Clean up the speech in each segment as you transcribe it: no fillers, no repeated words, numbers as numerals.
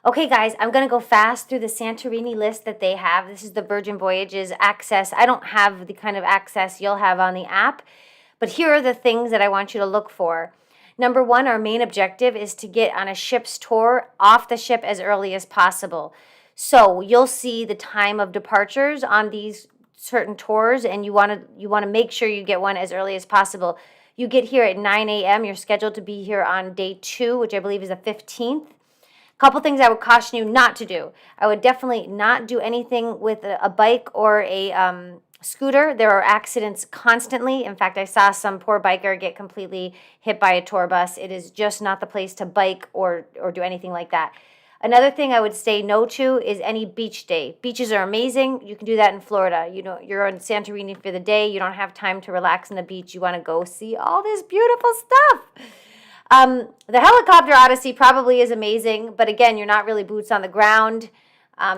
Okay, guys, I'm going to go fast through the Santorini list that they have. This is the Virgin Voyages access. I don't have the kind of access you'll have on the app, but here are the things that I want you to look for. Number one, our main objective is to get on a ship's tour off the ship as early as possible. So you'll see the time of departures on these certain tours, and you want to make sure you get one as early as possible. You get here at 9 a.m. You're scheduled to be here on day 2, which I believe is the 15th. Couple things I would caution you not to do. I would definitely not do anything with a bike or a scooter. There are accidents constantly. In fact, I saw some poor biker get completely hit by a tour bus. It is just not the place to bike or do anything like that. Another thing I would say no to is any beach day. Beaches are amazing. You can do that in Florida. You know, you're in Santorini for the day. You don't have time to relax on the beach. You want to go see all this beautiful stuff. The helicopter odyssey probably is amazing, but again, you're not really boots on the ground,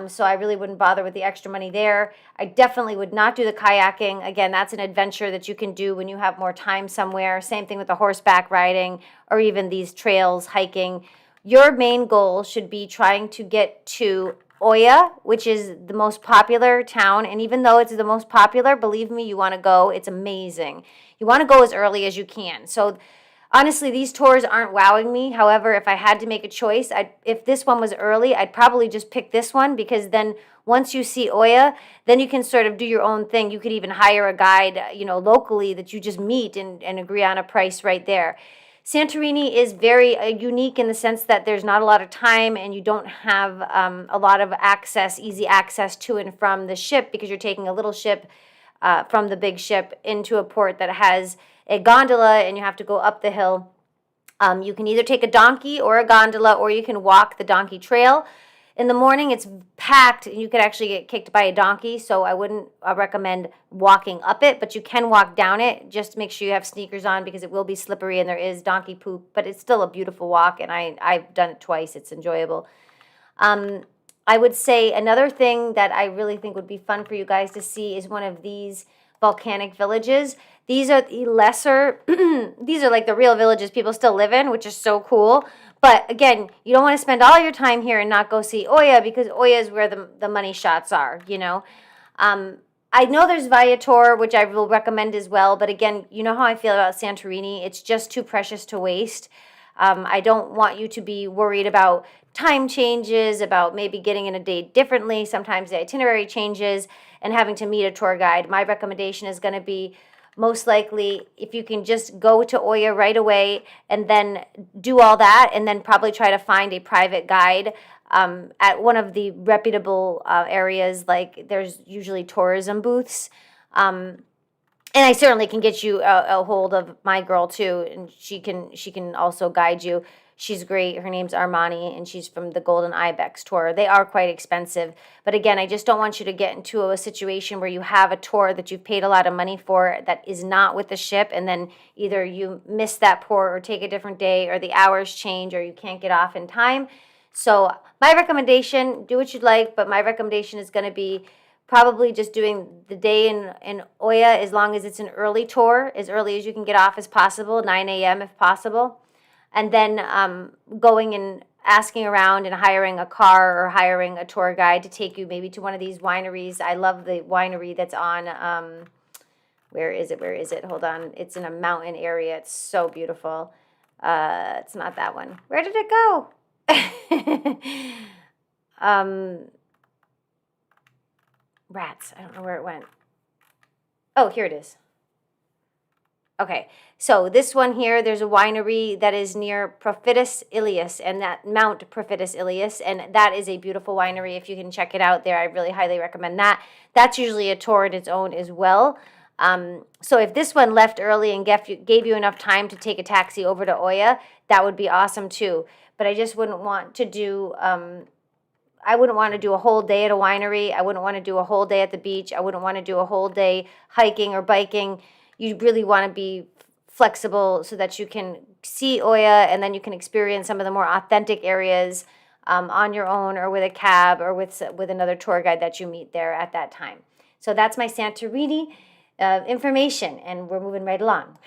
so I really wouldn't bother with the extra money there. I definitely would not do the kayaking. Again, that's an adventure that you can do when you have more time somewhere. Same thing with the horseback riding or even these trails, hiking. Your main goal should be trying to get to Oya, which is the most popular town, and even though it's the most popular, believe me, you want to go. It's amazing. You want to go as early as you can. So honestly, these tours aren't wowing me. However, if I had to make a choice, if this one was early, I'd probably just pick this one because then once you see Oya, then you can sort of do your own thing. You could even hire a guide, locally that you just meet and agree on a price right there. Santorini is very unique in the sense that there's not a lot of time and you don't have a lot of easy access to and from the ship because you're taking a little ship from the big ship into a port that has a gondola and you have to go up the hill. You can either take a donkey or a gondola or you can walk the donkey trail. In the morning, it's packed and you could actually get kicked by a donkey, so I wouldn't recommend walking up it, but you can walk down it. Just make sure you have sneakers on because it will be slippery and there is donkey poop, but it's still a beautiful walk and I've done it twice. It's enjoyable. I would say another thing that I really think would be fun for you guys to see is one of these volcanic villages. These are the lesser, these are like the real villages people still live in, which is so cool. But again, you don't want to spend all your time here and not go see Oya because Oya is where the money shots are, I know there's Viator, which I will recommend as well. But again, you know how I feel about Santorini. It's just too precious to waste. I don't want you to be worried about time changes, about maybe getting in a day differently. Sometimes the itinerary changes and having to meet a tour guide. My recommendation is going to be most likely if you can just go to Oya right away and then do all that and then probably try to find a private guide at one of the reputable areas. Like there's usually tourism booths. And I certainly can get you a hold of my girl too, and she can also guide you. She's great. Her name's Armani, and she's from the Golden Ibex tour. They are quite expensive. But again, I just don't want you to get into a situation where you have a tour that you've paid a lot of money for that is not with the ship, and then either you miss that port or take a different day, or the hours change, or you can't get off in time. So my recommendation, do what you'd like, but my recommendation is going to be probably just doing the day in Oya as long as it's an early tour, as early as you can get off as possible, 9 a.m. if possible. And then going and asking around and hiring a car or hiring a tour guide to take you maybe to one of these wineries. I love the winery that's on, where is it? Hold on. It's in a mountain area. It's so beautiful. It's not that one. Where did it go? Rats. I don't know where it went. Oh, here it is. Okay, so this one here, there's a winery that is near Prophitis Ilias, and that Mount Prophitis Ilias, and that is a beautiful winery. If you can check it out there, I really highly recommend that. That's usually a tour in its own as well. So if this one left early and gave you enough time to take a taxi over to Oya, that would be awesome too. But I just wouldn't want to do I wouldn't want to do a whole day at a winery. I wouldn't want to do a whole day at the beach. I wouldn't want to do a whole day hiking or biking. You really want to be flexible so that you can see Oya and then you can experience some of the more authentic areas on your own or with a cab or with another tour guide that you meet there at that time. So that's my Santorini information, and we're moving right along.